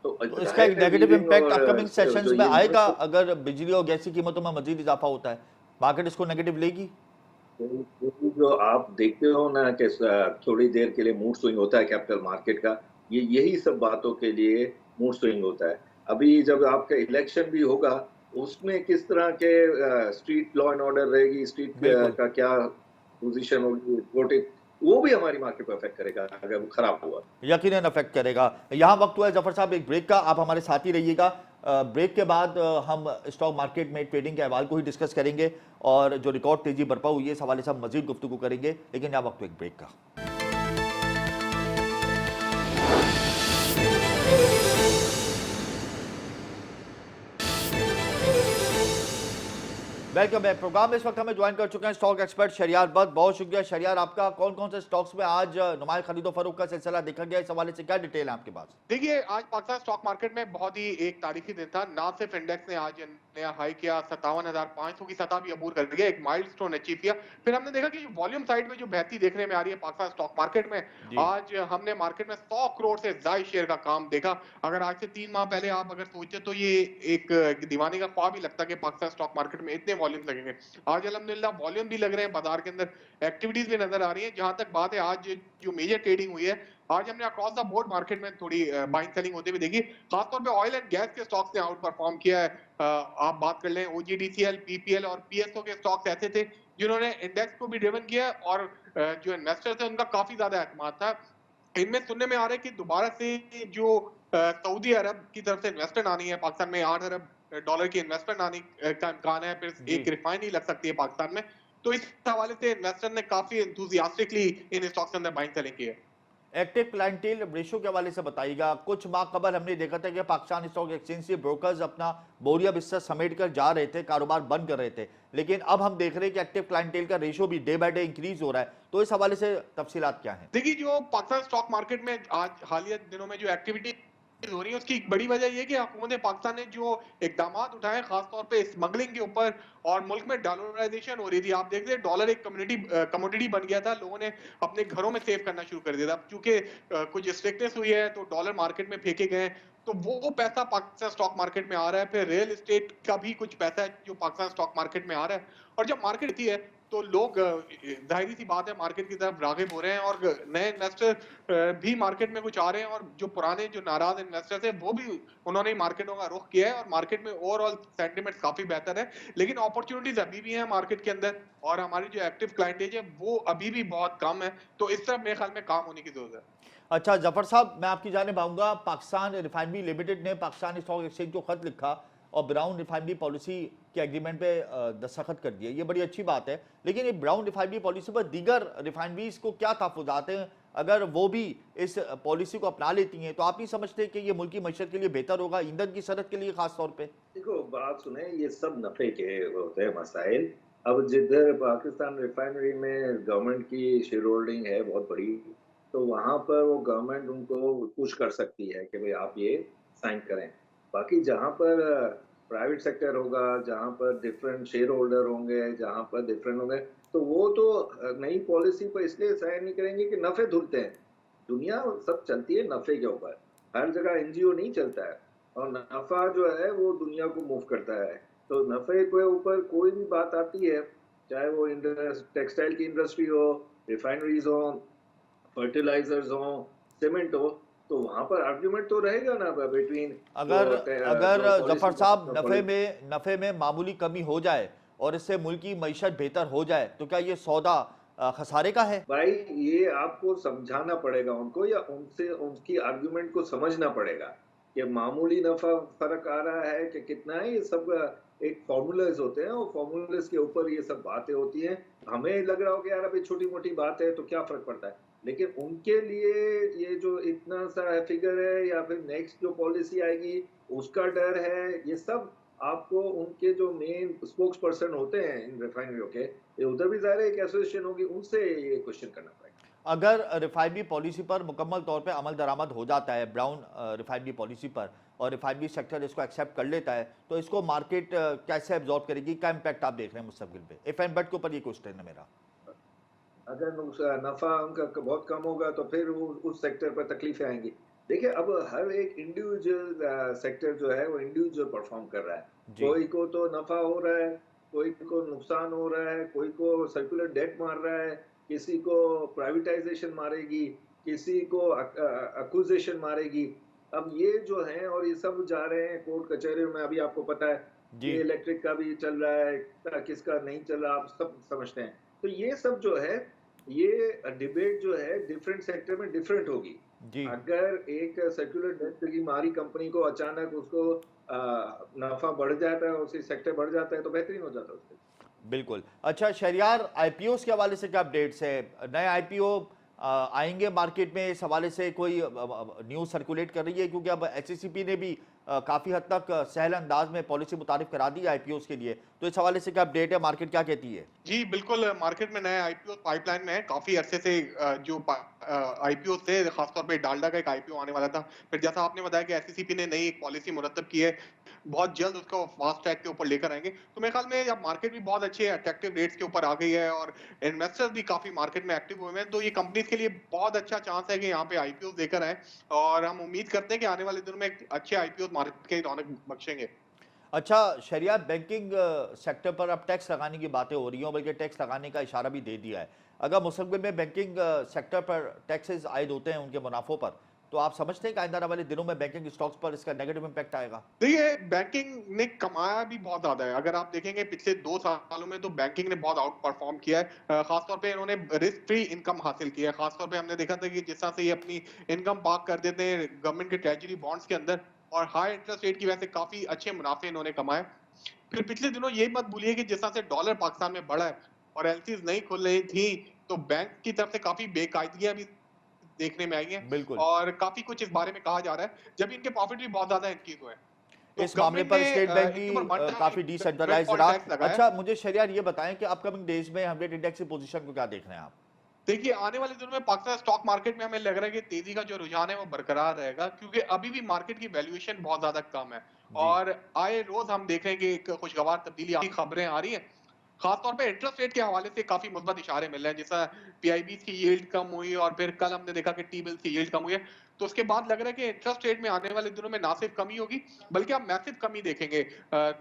तो तो इसका एक नेगेटिव इम्पैक्ट अपकमिंग सेशंस जो में ये आएगा अगर बिजली और गैस की कीमतों में मजीद इजाफा होता है, मार्केट इसको नेगेटिव लेगी? जो आप देखते हो ना कि थोड़ी देर के लिए मूड स्विंग होता है कैपिटल मार्केट का, ये यही सब बातों के लिए मूड स्विंग होता है। अभी जब आपका इलेक्शन भी होगा, उसमें किस तरह के स्ट्रीट लॉ एंड ऑर्डर रहेगी, स्ट्रीट बिल्कुल। का क्या पोजीशन होगी, वोटिंग, वो भी हमारी मार्केट को अफेक्ट करेगा अगर वो खराब हुआ। यकीनन अफेक्ट करेगा। यहाँ वक्त हुआ है जफर साहब एक ब्रेक का, आप हमारे साथ ही रहिएगा। ब्रेक के बाद हम स्टॉक मार्केट में ट्रेडिंग के अहवाल को ही डिस्कस करेंगे और जो रिकॉर्ड तेजी बरपा हुई है इस हवाले से हम मजीद गुफ्तगू करेंगे, लेकिन यहाँ वक्त हुआ एक ब्रेक का। Welcome back. प्रोग्राम में इस वक्त हमें ज्वाइन कर चुके हैं स्टॉक एक्सपर्ट शहरियार बट। बहुत शुक्रिया शहरियार आपका। कौन कौन से स्टॉक्स में आज नुमाया खरीदो फरोख्त का सिलसिला देखा गया, इस हवाले से क्या डिटेल है आपके पास? देखिए, आज पाकिस्तान स्टॉक मार्केट में बहुत ही एक तारीखी दिन था। ना सिर्फ इंडेक्स ने आज नया हाई किया, 57,500 की सतह भी अबूर कर दिया, एक माइलस्टोन अचीव किया। फिर हमने देखा कि वॉल्यूम साइड में जो बेहतरी देखने में आ रही है पाकिस्तान स्टॉक मार्केट में, आज हमने मार्केट में 100 करोड़ से ज्यादा शेयर का काम देखा। अगर आज से 3 माह पहले आप अगर सोचे तो ये एक दीवाने का ख्वाब ही लगता कि पाकिस्तान स्टॉक मार्केट में इतने वॉल्यूम लगेंगे। आज अल्हम्दुलिल्लाह वॉल्यूम भी लग रहे हैं, बाजार के अंदर एक्टिविटीज भी नजर आ रही है। जहां तक बात है, आज जो मेजर ट्रेडिंग हुई है, आज हमने अक्रॉस द बोर्ड मार्केट में थोड़ी बाइंग सेलिंग होते हुए देखी। खासतौर पे ऑयल एंड गैस के स्टॉक्स ने आउट परफॉर्म किया है। आप बात कर लें ओजीडीसीएल, पीपीएल और पीएसओ के स्टॉक्स ऐसे थे जिन्होंने इंडेक्स को भी ड्रिवन किया, और जो इन्वेस्टर्स है उनका काफी ज्यादा एतमाद था। इनमें सुनने में आ रहा है कि दोबारा से जो सऊदी अरब की तरफ से इन्वेस्टमेंट आनी है पाकिस्तान में, $8 अरब की इन्वेस्टमेंट आने का इम्कान है। फिर एक रिफाइनरी लग सकती है पाकिस्तान में। तो इस हवाले से इन्वेस्टर ने काफी एंथुसियास्टिकली इन स्टॉक्स के अंदर बाइंग सेलिंग की है। एक्टिव क्लाइंटेल रेशो के हवाले से बताइएगा। कुछ माह कबल हमने देखा था कि पाकिस्तान स्टॉक एक्सचेंज से ब्रोकर्स अपना बोरिया बिस्तर समेट कर जा रहे थे, कारोबार बंद कर रहे थे, लेकिन अब हम देख रहे हैं कि एक्टिव क्लाइंटेल का रेशो भी डे बाय डे इंक्रीज हो रहा है। तो इस हवाले से तफसीलात क्या हैं? देखिए, जो पाकिस्तान स्टॉक मार्केट में आज हालिया दिनों में जो एक्टिविटी हो रही है, उसकी बड़ी वजह यह कि हुकूमत पाकिस्तान ने जो इकदाम उठाए, खासतौर पे स्मगलिंग के ऊपर, और मुल्क में डॉलराइजेशन हो रही थी। आप देखते हैं डॉलर एक कमोडिटी बन गया था, लोगों ने अपने घरों में सेव करना शुरू कर दिया था। क्योंकि कुछ स्ट्रिक्टनेस हुई है तो डॉलर मार्केट में फेंके गए, तो वो पैसा पाकिस्तान स्टॉक मार्केट में आ रहा है। फिर रियल एस्टेट का भी कुछ पैसा है जो पाकिस्तान स्टॉक मार्केट में आ रहा है, और जब मार्केट थी है तो लोग जाहिर सी बात है मार्केट की तरफ रागिब हो रहे हैं, और नए इन्वेस्टर भी मार्केट में कुछ आ रहे हैं, और जो पुराने जो नाराज इन्वेस्टर्स हैं वो भी उन्होंने मार्केटों का रुख किया है, और मार्केट में ओवरऑल सेंटिमेंट काफी बेहतर है। लेकिन अपॉर्चुनिटीज अभी भी हैं मार्केट के अंदर, और हमारी जो एक्टिव क्लाइंटेज है वो अभी भी बहुत कम है। तो इस तरफ मेरे ख्याल में काम होने की जरूरत है। अच्छा जफर साहब, मैं आपकी जानिब आऊंगा। पाकिस्तान रिफाइनरी लिमिटेड ने पाकिस्तान स्टॉक एक्सचेंज को खत लिखा और ब्राउन रिफाइनरी पॉलिसी के एग्रीमेंट पे दस्तखत कर दिए, ये बड़ी अच्छी बात है। लेकिन ये ब्राउन रिफाइनरी पॉलिसी पर दीगर रिफाइनरीज को क्या तहफ़्फ़ुज़ात हैं अगर वो भी इस पॉलिसी को अपना लेती हैं? तो आप नहीं समझते कि ये मुल्क की मईशत के लिए बेहतर होगा, ईंधन की सनत के लिए खास तौर पे? देखो बात सुने, ये सब नफे के होते हैं मसाइल। अब जिधर पाकिस्तान रिफाइनरी में गवर्नमेंट की शेयर होल्डिंग है बहुत बड़ी, तो वहां पर वो गवर्नमेंट उनको पुश कर सकती है कि भाई आप ये साइन करें। बाकी जहां पर प्राइवेट सेक्टर होगा, जहां पर डिफरेंट शेयर होल्डर होंगे, जहां पर डिफरेंट होंगे, तो वो तो नई पॉलिसी पर इसलिए साइन नहीं करेंगे कि नफे धुलते हैं। दुनिया सब चलती है नफे के ऊपर, हर जगह एनजीओ नहीं चलता है, और नफा जो है वो दुनिया को मूव करता है। तो नफे के ऊपर कोई भी बात आती है, चाहे वो टेक्सटाइल की इंडस्ट्री हो, रिफाइनरीज हो, फर्टिलाइजर्स हो, सीमेंट हो, तो वहां पर आर्ग्यूमेंट तो रहेगा ना बिटवीन। अगर जफर साहब नफे में मामूली कमी हो जाए और इससे मुल्क की मईशत बेहतर हो जाए, तो क्या ये सौदा खसारे का है? भाई ये आपको समझाना पड़ेगा उनको, या उनसे उनकी आर्ग्यूमेंट को समझना पड़ेगा कि मामूली नफा फर्क आ रहा है कि कितना है। ये सब एक फॉर्मूलाज होते हैं, और फॉर्मूलाज के ऊपर ये सब बातें होती हैं। हमें लग रहा हो कि यार अभी छोटी मोटी बात है तो क्या फर्क पड़ता है, लेकिन उनके लिए ये जो इतना सा फिगर है या फिर नेक्स्ट जो पॉलिसी आएगी उसका डर है, ये सब आपको उनके जो मेन स्पोक्स पर्सन होते हैं इन रिफाइनरियों के, ये उधर भी ज़ाहिर है एक एसोसिएशन होगी, उनसे ये क्वेश्चन करना पड़ेगा। अगर रिफाइनरी पॉलिसी पर मुकम्मल तौर पे अमल दरामद हो जाता है, ब्राउन रिफाइनरी पॉलिसी पर, और रिफाइनरी सेक्टर इसको एक्सेप्ट कर लेता है, तो इसको मार्केट कैसे एब्जॉर्ब करेगी? क्या इम्पैक्ट आप देख रहे हैं मुस्तकबिल पे? इफ एंड बट के ऊपर ये क्वेश्चन है मेरा। अगर नफा उनका बहुत कम होगा तो फिर वो उस सेक्टर पर तकलीफें आएंगी। देखिए अब हर एक इंडिविजुअल सेक्टर जो है वो इंडिविजुअल परफॉर्म कर रहा है। कोई को तो नफा हो रहा है, कोई को नुकसान हो रहा है, कोई को सर्कुलर डेट मार रहा है, किसी को प्राइवेटाइजेशन मारेगी, किसी को एक्विजिशन मारेगी। अब ये जो है, और ये सब जा रहे हैं कोर्ट कचहरियों में। अभी आपको पता है ये इलेक्ट्रिक का भी चल रहा है, किसका नहीं चल रहा, आप सब समझते हैं। तो ये सब जो है, ये डिबेट जो है डिफरेंट सेक्टर में डिफरेंट होगी। अगर एक सर्कुलर डेट की मारी कंपनी को अचानक उसको नफा बढ़ जाता है, उसकी सेक्टर बढ़ जाता है, तो बेहतरीन हो जाता है उसके। बिल्कुल। अच्छा शहरियार, आईपीओ के हवाले से क्या अपडेट्स है? नए आईपीओ आएंगे मार्केट में, इस हवाले से कोई न्यूज़ सर्कुलेट कर रही है? क्योंकि अब एचसीसीपी ने भी काफ़ी हद तक सहल अंदाज में पॉलिसी मुतारिफ करा दी है आईपीओ के लिए, तो इस हवाले से क्या अपडेट है? मार्केट क्या कहती है? जी बिल्कुल, मार्केट में नए आईपीओ पाइपलाइन में है। काफी अरसे से जो आईपीओ थे, खासतौर पे डालडा का एक आईपीओ आने वाला था। फिर जैसा आपने बताया कि एचसीसीपी ने नई एक पॉलिसी मुरतब की है, बहुत जल्द उसको फास्ट ट्रैक के ऊपर लेकर आएंगे। तो मेरे ख्याल में अब मार्केट भी बहुत अच्छे अट्रैक्टिव रेट्स के ऊपर आ गई है, और इन्वेस्टर्स भी काफी मार्केट में एक्टिव हुए हैं। तो ये कंपनीज के लिए बहुत अच्छा चांस है कि यहाँ पे आईपीओ लेकर आए, और हम उम्मीद करते हैं कि आने वाले दिनों में अच्छे आईपीओ मार्केट के रौनक बख्शेंगे। अच्छा शहरियार, बैंकिंग सेक्टर पर अब टैक्स लगाने की बातें हो रही हैं, बल्कि टैक्स लगाने का इशारा भी दे दिया है। अगर मुस्तकबिल में बैंकिंग सेक्टर पर टैक्सेस आयद होते हैं उनके मुनाफों पर, तो आप समझते हैं कि आइंदा वाले दिनों में बैंकिंग स्टॉक्स पर इसका नेगेटिव इंपैक्ट आएगा? देखिए बैंकिंग ने कमाया भी बहुत ज्यादा है। अगर आप देखेंगे पिछले 2 सालों में तो बैंकिंग ने बहुत आउट परफॉर्म किया है। खासतौर पे इन्होंने रिस्क फ्री इनकम हासिल किया है। खासतौर पे हमने देखा था कि जिस तरह से ये अपनी इनकम पार्क कर देते हैं गवर्नमेंट के ट्रेजरी बॉन्ड्स के अंदर, और हाई इंटरेस्ट रेट की वजह से काफी अच्छे मुनाफे इन्होंने कमाए। फिर पिछले दिनों ये मत भूलिए कि जिस तरह से डॉलर पाकिस्तान में बढ़ा है और एलसीज नहीं खुल रही थी, तो बैंक की तरफ से काफी बेकायदगियां भी देखने में आई हैं, और काफी कुछ इस बारे में कहा जा रहा है, जब इनके प्रॉफिट भी बहुत ज्यादा इंक्रीज हुए। तो इस मामले पर स्टेट बैंक भी काफी डिसेंट्रलाइज्ड रहा। अच्छा मुझे शहरियार ये बताएं कि अपकमिंग डेज में 100 इंडेक्स की पोजीशन को क्या देख रहे हैं आप? देखिए आने वाले दिनों में पाकिस्तान स्टॉक मार्केट में हमें लग रहा है कि तेजी का जो रुझान है वो बरकरार रहेगा, क्योंकि अभी भी मार्केट की वैल्यूएशन बहुत ज्यादा कम है, और आए रोज हम देख रहे हैं कि एक खुशगवार तब्दीली की खबरें आ रही हैं। खासतौर पे इंटरेस्ट रेट के हवाले से काफी मुस्बत इशारे मिल रहे हैं, जैसा पीआईबीज की यील्ड कम हुई, और फिर कल हमने देखा कि टी बिल्स की यील्ड कम हुई है। तो उसके बाद लग रहा है कि इंटरेस्ट रेट में आने वाले दिनों में ना सिर्फ कमी होगी, बल्कि आप मैसिव कमी देखेंगे।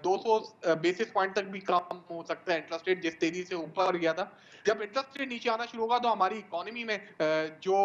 200 बेसिस पॉइंट तक भी कम हो सकता है इंटरेस्ट रेट, जिस तेजी से ऊपर गया था। जब इंटरेस्ट रेट नीचे आना शुरू होगा तो हमारी इकोनॉमी में जो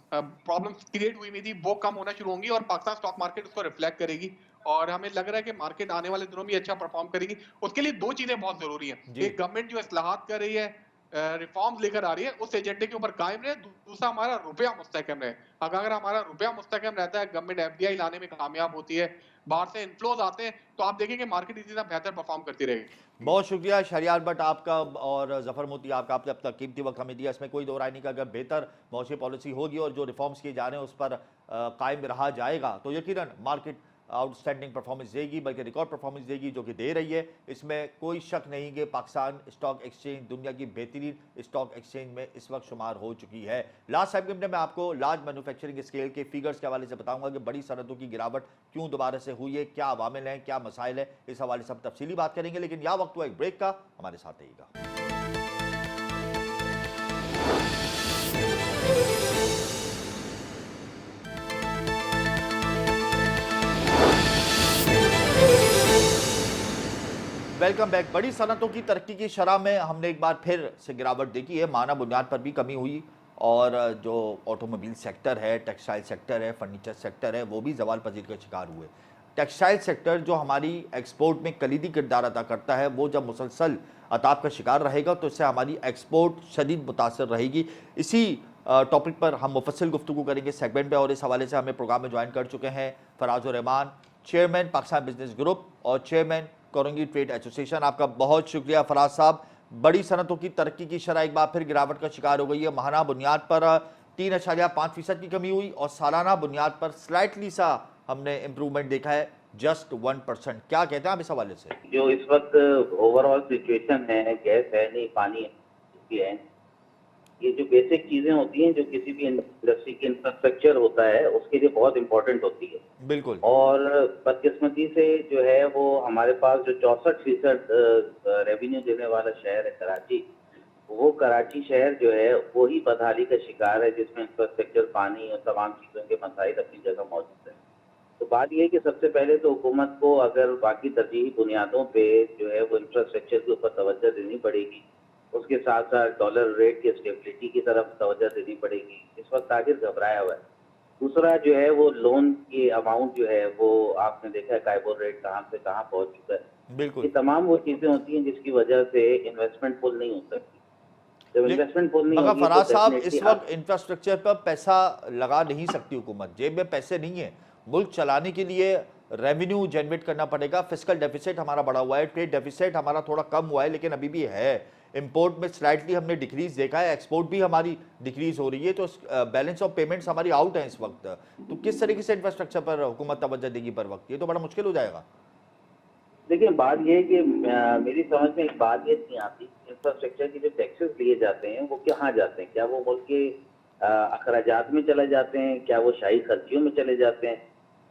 प्रॉब्लम्स क्रिएट हुई थी वो कम होना शुरू होंगी, और पाकिस्तान स्टॉक मार्केट उसको रिफ्लेक्ट करेगी, और हमें लग रहा है कि मार्केट आने वाले दिनों में अच्छा परफॉर्म करेगी। उसके लिए 2 चीजें बहुत जरूरी हैं। एक, गवर्नमेंट जो इस्लाहात कर रही है रिफॉर्म्स लेकर आ रही है उस एजेंडे के ऊपर कायम रहे। दूसरा हमारा रुपया मुस्तहकम रहे। अगर हमारा रुपया मुस्तहकम रहता है, गवर्नमेंट एफडीआई लाने में कामयाब होती है, बाहर से इनफ्लोज आते हैं, तो आप देखेंगे मार्केट इसी तरह बेहतर परफॉर्म करती रहेगी। बहुत शुक्रिया शहरियार भट्ट आपका और जफर मोती आपका, आपने अब तक कीमती वक्त हमें दिया। इसमें कोई दो राय नहीं कि अगर बेहतर मौसी पॉलिसी होगी और जो रिफॉर्म्स किए जा रहे हैं उस पर कायम रहा जाएगा तो यकीनन मार्केट आउटस्टैंडिंग परफॉर्मेंस देगी, बल्कि रिकॉर्ड परफॉर्मेंस देगी, जो कि दे रही है। इसमें कोई शक नहीं कि पाकिस्तान स्टॉक एक्सचेंज दुनिया की बेहतरीन स्टॉक एक्सचेंज में इस वक्त शुमार हो चुकी है। लास्ट सेगमेंट में मैं आपको लार्ज मैन्युफैक्चरिंग स्केल के फिगर्स के हवाले से बताऊंगा कि बड़ी सनतों की गिरावट क्यों दोबारा से हुई है, क्या अवामिल हैं, क्या मसाइल है, इस हवाले से हम तफसीली बात करेंगे। लेकिन यह वक्त हुआ एक ब्रेक का, हमारे साथ रहिएगा। Welcome back. बड़ी सनतों की तरक्की की शरह में हमने एक बार फिर से गिरावट देखी है। माना बुनियाद पर भी कमी हुई और जो ऑटोमोबाइल सेक्टर है, टेक्सटाइल सेक्टर है, फर्नीचर सेक्टर है, वो भी जवाल पजीर का शिकार हुए। टेक्सटाइल सेक्टर जो हमारी एक्सपोर्ट में कलीदी किरदार अदा करता है, वो जब मुसलसल अताब का शिकार रहेगा तो इससे हमारी एक्सपोर्ट शदीद मुतासर रहेगी। इसी टॉपिक पर हम मुफस्सिल गुफ्तगू करेंगे सेगमेंट में, और इस हवाले से हमें प्रोग्राम में ज्वाइन कर चुके हैं Farazur Rahman, chairman Pakistan business group और चेयरमैन कोरंगी ट्रेड एसोसिएशन। आपका बहुत शुक्रिया फराज साहब। बड़ी सनतों की तरक्की की शरह एक बार फिर गिरावट का शिकार हो गई है। माहाना बुनियाद पर 3.5% की कमी हुई और सालाना बुनियाद पर स्लाइटली सा हमने इम्प्रूवमेंट देखा है, जस्ट 1%। क्या कहते हैं आप इस हवाले से? जो इस वक्त ओवरऑल सिचुएशन है, गैस है नहीं, पानी है, ये जो बेसिक चीजें होती हैं जो किसी भी इंडस्ट्री की इंफ्रास्ट्रक्चर होता है उसके लिए बहुत इंपॉर्टेंट होती है। बिल्कुल। और बदकिस्मती से जो है वो हमारे पास जो 64% रेवेन्यू देने वाला शहर है कराची, वो कराची शहर जो है वो ही बदहाली का शिकार है, जिसमें इंफ्रास्ट्रक्चर, पानी और तमाम चीजों के मसाइल अपनी जगह मौजूद है। तो बात यह है कि सबसे पहले तो हुकूमत को अगर बाकी तरजीही बुनियादों पे जो है वो इंफ्रास्ट्रक्चर के ऊपर तवज्जो देनी पड़ेगी, उसके साथ साथ डॉलर रेट की स्टेबिलिटी की तरफ तवज्जो देनी पड़ेगी। इस वक्त ताजिर घबराया हुआ है। दूसरा जो है वो लोन की अमाउंट जो है वो आपने देखा है काइबोर रेट कहाँ से कहाँ पहुंच चुका है। बिल्कुल। ये तमाम वो चीजें होती हैं जिसकी वजह से इन्वेस्टमेंट पुल नहीं हो सकती। जब इन्वेस्टमेंट पुल नहीं मगर होगी फराज तो साहब, definitely इस वक्त इंफ्रास्ट्रक्चर पर पैसा लगा नहीं सकती हुकूमत, जेब में पैसे नहीं है। मुल्क चलाने के लिए रेवेन्यू जनरेट करना पड़ेगा। फिस्कल डेफिसिट हमारा बढ़ा हुआ है, ट्रेड डेफिसिट हमारा थोड़ा कम हुआ है लेकिन अभी भी है। इंपोर्ट में स्लाइटली हमने डिक्रीज देखा है, एक्सपोर्ट भी हमारी डिक्रीज हो रही है, तो बैलेंस ऑफ पेमेंट्स हमारी आउट है इस वक्त। तो किस तरीके से इंफ्रास्ट्रक्चर पर हुकूमत तवज्जो देगी पर वक्त? ये तो बड़ा मुश्किल हो जाएगा। देखिए बात ये है कि मेरी समझ में एक बात ये नहीं आती, इंफ्रास्ट्रक्चर के जो टैक्सेस लिए जाते हैं वो कहाँ जाते हैं? क्या वो मुल्क के अखराजात में चले जाते हैं? क्या वो शाही खर्चियों में चले जाते हैं?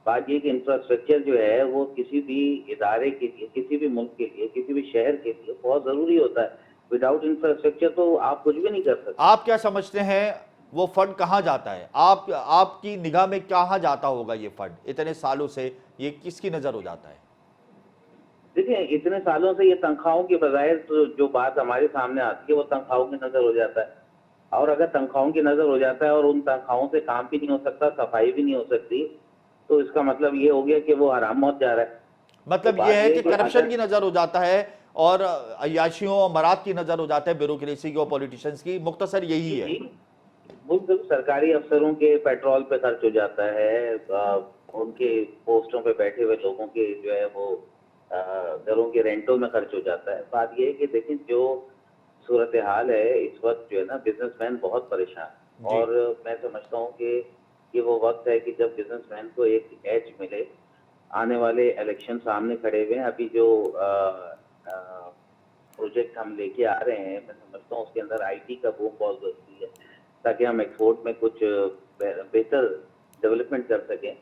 बात ये कि इंफ्रास्ट्रक्चर जो है वो किसी भी इदारे के लिए, किसी भी मुल्क के लिए, किसी भी शहर के लिए बहुत ज़रूरी होता है। विदाउट इंफ्रास्ट्रक्चर तो आप कुछ भी नहीं कर सकते। आप क्या समझते हैं वो फंड कहाँ जाता है? आपकी निगाह में कहाँ जाता होगा ये फंड? इतने सालों से ये किसकी नज़र हो जाता है? देखिए इतने सालों से ये तनख्वाहों की बजाय तो जो बात हमारे सामने आती है वो तनख्वाहों की नज़र हो जाता है। और अगर तनख्वाहों की नज़र हो जाता है और उन तनख्वाहों से काम भी नहीं हो सकता, सफाई भी नहीं हो सकती, तो इसका मतलब ये हो गया कि वो हराम मौत जा रहा है। मतलब ये है कि करप्शन की नज़र हो जाता है और अयाशियों और मराद की नज़र हो जाता है, ब्यूरोक्रेसी की और पॉलिटिशियंस की। मुख्तसर यही है। बिल्कुल, सरकारी अफसरों के पेट्रोल पे खर्च हो जाता है, उनके पोस्टों पे बैठे हुए लोगों के जो है वो घरों के रेंटों में खर्च हो जाता है। बात यह है कि देखिए जो सूरत हाल है इस वक्त जो है ना, बिजनेसमैन बहुत परेशान, और मैं समझता हूँ कि वो वक्त है कि जब बिजनेसमैन को एक एज मिले। आने वाले इलेक्शन सामने खड़े हुए हैं, अभी जो प्रोजेक्ट हम लेके आ रहे हैं मैं समझता हूँ उसके अंदर आईटी का बूम बहुत जरूरी है, ताकि हम एक्सपोर्ट में कुछ बेहतर डेवलपमेंट कर सकें।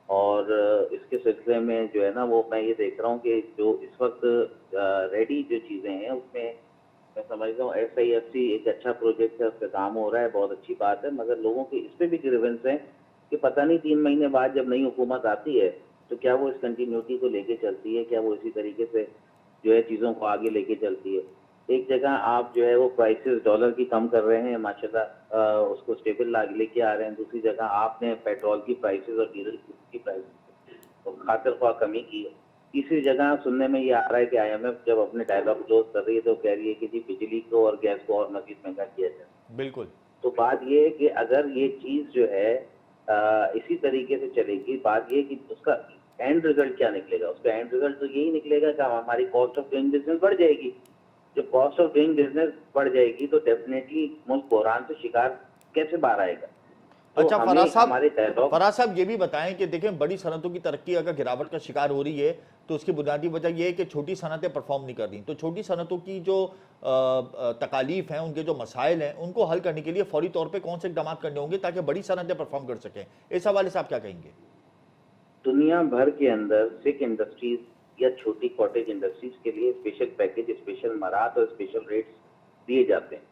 और इसके सिलसिले में जो है ना वो मैं ये देख रहा हूँ कि जो इस वक्त रेडी जो चीज़ें हैं उसमें मैं समझता हूँ SIFC एक अच्छा प्रोजेक्ट है, उस पर काम हो रहा है, बहुत अच्छी बात है। मगर लोगों के इस पर भी ग्रीवेंस है कि पता नहीं 3 महीने बाद जब नई हुकूमत आती है तो क्या वो इस कंटिन्यूटी को लेके चलती है, क्या वो इसी तरीके से जो है चीज़ों को आगे लेके चलती है। एक जगह आप जो है वो प्राइसेस डॉलर की कम कर रहे हैं, माशाल्लाह उसको स्टेबल लेके आ रहे हैं। दूसरी जगह आपने पेट्रोल की प्राइसेस और डीजल की प्राइसेस तो खातिर ख्वाह कमी की है। तीसरी जगह सुनने में ये आ रहा है कि IMF जब अपने डायलॉग क्लोज कर रही है तो कह रही है कि जी बिजली को और गैस को और मजीद महंगा किया जाए। बिल्कुल। तो बात ये है कि अगर ये चीज जो है इसी तरीके से चलेगी, बात ये है कि उसका एंड रिजल्ट क्या निकलेगा? उसका एंड रिजल्ट तो यही निकलेगा कि हमारी कॉस्ट ऑफ डूइंग बिजनेस बढ़ जाएगी। जब कॉस्ट ऑफ डूइंग बिजनेस बढ़ जाएगी तो डेफिनेटली मुल्क बहरान से शिकार कैसे बाहर आएगा? तो अच्छा हमें हमारे डायलॉग फराज साहब ये भी बताएं कि देखें बड़ी सनतों की तरक्की अगर गिरावट का शिकार हो रही है तो उसकी बुनियादी वजह यह है कि छोटी सनतें परफॉर्म नहीं कर रही। तो छोटी सनतों की जो तकालीफ हैं, उनके जो मसाइल हैं, उनको हल करने के लिए फौरी तौर पे कौन से इकदाम करने होंगे ताकि बड़ी सनतें परफॉर्म कर सकें? इस हवाले से आप क्या कहेंगे? दुनिया भर के अंदर सिक इंडस्ट्रीज या छोटी कॉटेज इंडस्ट्रीज के लिए स्पेशल पैकेज, स्पेशल मराहत और स्पेशल रेट्स दिए जाते हैं,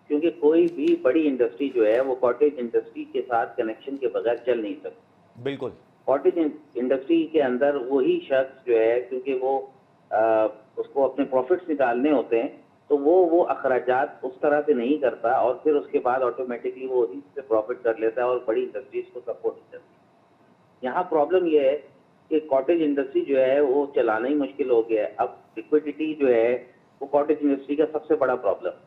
क्योंकि कोई भी बड़ी इंडस्ट्री जो है वो कॉटेज इंडस्ट्री के साथ कनेक्शन के बगैर चल नहीं सकती। बिल्कुल। कॉटेज इंडस्ट्री के अंदर वही शख्स जो है, क्योंकि वो उसको अपने प्रॉफिट्स निकालने होते हैं, तो वो अखराजात उस तरह से नहीं करता और फिर उसके बाद ऑटोमेटिकली वो उसी से प्रॉफिट कर लेता है और बड़ी इंडस्ट्रीज को सपोर्ट नहीं करती। यहाँ प्रॉब्लम ये है कि कॉटेज इंडस्ट्री जो है वो चलाना ही मुश्किल हो गया है। अब लिक्विडिटी जो है वो कॉटेज इंडस्ट्री का सबसे बड़ा प्रॉब्लम।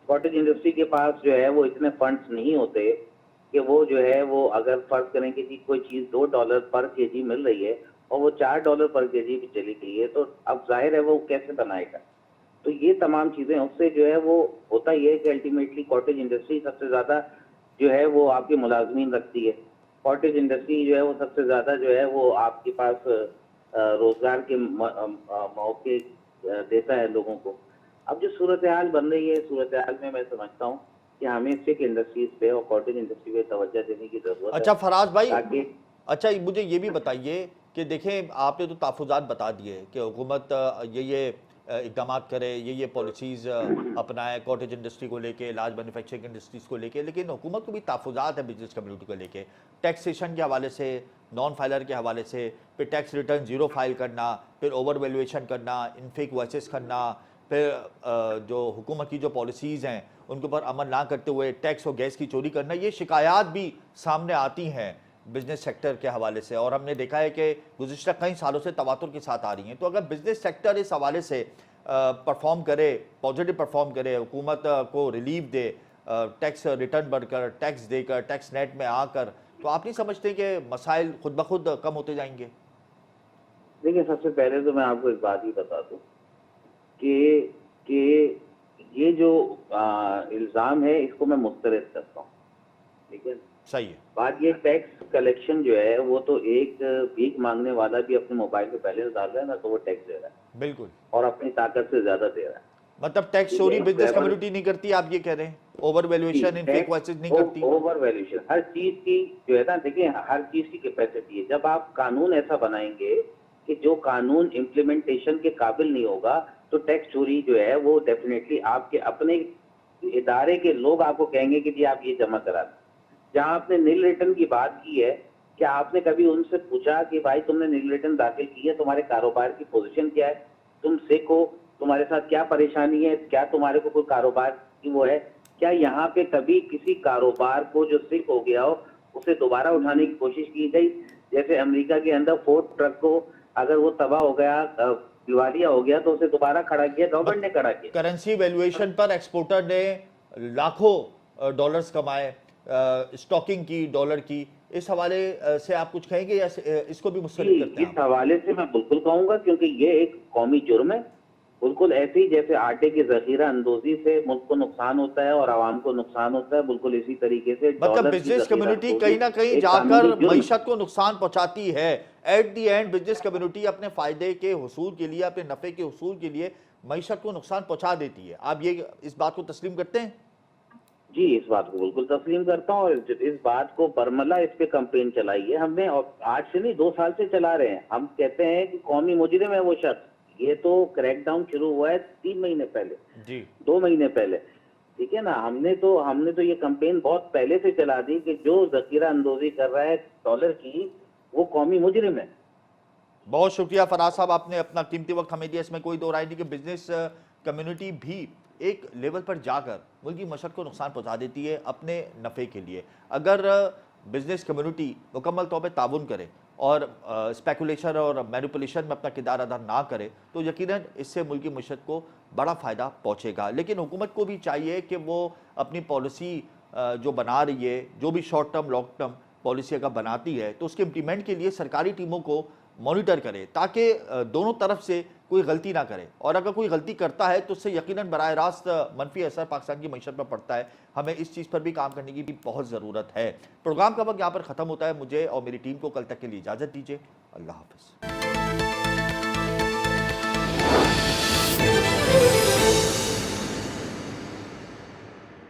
कॉटेज इंडस्ट्री के पास जो है वो इतने फंड्स नहीं होते कि वो जो है वो अगर फर्ज करें कि जी कोई चीज़ $2 पर केजी मिल रही है और वो $4 पर केजी भी चली गई है, तो अब जाहिर है वो कैसे बनाएगा? तो ये तमाम चीज़ें उससे जो है वो होता ही है कि अल्टीमेटली कॉटेज इंडस्ट्री सबसे ज़्यादा जो है वो आपके मुलाजमीन रखती है। कॉटेज इंडस्ट्री जो है वो सबसे ज़्यादा जो है वो आपके पास रोज़गार के मौके देता है लोगों को। अब जो सूरत हाल बन रही है, सूरत हाल में मैं समझता हूँ कि हमें सिक इंडस्ट्रीज पे और कॉटेज इंडस्ट्री पे तवज्जो देने की जरूरत है। अच्छा फराज भाई, ताकि अच्छा मुझे ये भी बताइए कि देखें आपने तो तहफ़्फ़ुज़ात बता दिए कि हुकूमत ये इक़दाम करे, ये पॉलिसीज़ अपनाए कॉटेज इंडस्ट्री को लेके, लार्ज मैन्युफैक्चरिंग इंडस्ट्रीज़ को लेके, लेकिन हुकूमत को भी तहफ़्फ़ुज़ात है बिजनेस कम्युनिटी को लेके, टैक्सेशन के हवाले से, नॉन फाइलर के हवाले से, फिर टैक्स रिटर्न ज़ीरो फाइल करना, फिर ओवर वैल्यूएशन करना, इनफेक वॉइसेस करना, फिर जो हुकूमत की जो पॉलिसीज़ हैं उनके ऊपर अमल ना करते हुए टैक्स और गैस की चोरी करना, ये शिकायत भी सामने आती हैं बिजनेस सेक्टर के हवाले से और हमने देखा है कि गुज़िश्ता कई सालों से तवातुर के साथ आ रही हैं। तो अगर बिजनेस सेक्टर इस हवाले से परफॉर्म करे, पॉजिटिव परफॉर्म करे, हुकूमत को रिलीफ दे, टैक्स रिटर्न बढ़कर, टैक्स देकर, टैक्स नेट में आकर, तो आप नहीं समझते कि मसाइल खुद ब खुद कम होते जाएंगे? देखिए, सबसे पहले तो मैं आपको एक बात ही बता दूं कि ये जो इल्ज़ाम है इसको मैं मुस्तरद करता हूँ, ठीक है? सही है। बात ये टैक्स कलेक्शन जो है वो तो एक भीख मांगने वाला भी अपने मोबाइल पे बैलेंस डाल रहा है ना, तो वो टैक्स दे रहा है। बिल्कुल। और अपनी ताकत से ज्यादा दे रहा है। मतलब टैक्स चोरी बिजनेस कम्युनिटी नहीं करती, आप ये कह रहे हैं? ओवर वैल्यूएशन, इनफेक वॉइसेस नहीं करती? ओवर वैल्यूएशन हर चीज की जो है ना, देखिए हर चीज की कैपेसिटी है। जब आप कानून ऐसा बनाएंगे कि जो कानून इम्प्लीमेंटेशन के काबिल नहीं होगा, तो टैक्स चोरी जो है वो डेफिनेटली आपके अपने इदारे के लोग आपको कहेंगे कि जी आप ये जमा करा दें। जहाँ आपने नील रिटर्न की बात की है, क्या आपने कभी उनसे पूछा कि भाई तुमने नील रिटर्न दाखिल की है, तुम्हारे कारोबार की पोजीशन क्या है, तुम सिख हो, तुम्हारे साथ क्या परेशानी है, क्या तुम्हारे को कोई कारोबार की वो है? क्या यहाँ पे कभी किसी कारोबार को जो सिख हो गया हो उसे दोबारा उठाने की कोशिश की गई? जैसे अमेरिका के अंदर फोर्ड ट्रक को अगर वो तबाह हो गया, दिवालिया हो गया, तो उसे दोबारा खड़ा किया, गवर्नमेंट ने खड़ा किया। करेंसी वैल्यूएशन पर एक्सपोर्टर ने लाखों डॉलर्स कमाए, स्टॉकिंग की डॉलर की, इस हवाले से आप कुछ कहेंगे या इसको भी मुस्तरद करते हैं? इस हवाले से मैं बिल्कुल कहूंगा, क्योंकि ये एक कौमी जुर्म है। बिल्कुल ऐसे ही जैसे आटे की जखीरा अंदोजी से मुल्क को नुकसान होता है और आवाम को नुकसान होता है, बिल्कुल इसी तरीके से मतलब बिजनेस कम्युनिटी कहीं ना कहीं जाकर मईशत को नुकसान पहुंचाती है। At the and business community अपने फायदे के हुसूल के लिए, अपने नफे के हुसूल के लिए मईशत को नुकसान पहुंचा देती है। आप ये इस बात को तस्लीम करते हैं? जी, इस बात को बिल्कुल तस्लीम करता हूँ और इस बात को बरमला इस पे कैंपेन चलाई है हमने, और आज से नहीं 2 साल से चला रहे हैं। हम कहते हैं कि कौमी मुजरिम है वो शख्स। ये तो क्रैकडाउन शुरू हुआ है 3 महीने पहले जी, 2 महीने पहले, ठीक है ना। हमने तो ये कैंपेन बहुत पहले से चला दी कि जो जखीरा अंदोजी कर रहा है डॉलर की, वो कौमी मुजरिम है। बहुत शुक्रिया फराज साहब, आपने अपना कीमती वक्त हमें दिया। इसमें कोई दो राय नहीं कि बिजनेस कम्युनिटी भी एक लेवल पर जाकर मुल्क की मशक्क़त को नुकसान पहुंचा देती है अपने नफ़े के लिए। अगर बिजनेस कम्युनिटी मुकम्मल तौर पर ताउन करे और स्पेकुलेशन और मैनिपुलेशन में अपना किरदार अदा ना करे तो यकीनन इससे मुल्क की मईशत को बड़ा फ़ायदा पहुँचेगा। लेकिन हुकूमत को भी चाहिए कि वो अपनी पॉलिसी जो बना रही है, जो भी short term long term policy अगर बनाती है तो उसके इम्प्लीमेंट के लिए सरकारी टीमों को मॉनिटर करे ताकि दोनों तरफ से कोई गलती ना करे, और अगर कोई गलती करता है तो उससे यकीनन बराह रास्त मनफी असर पाकिस्तान की मईशत पर पड़ता है। हमें इस चीज़ पर भी काम करने की भी बहुत ज़रूरत है। प्रोग्राम का वक्त यहाँ पर ख़त्म होता है। मुझे और मेरी टीम को कल तक के लिए इजाज़त दीजिए। अल्लाह हाफ़िज़।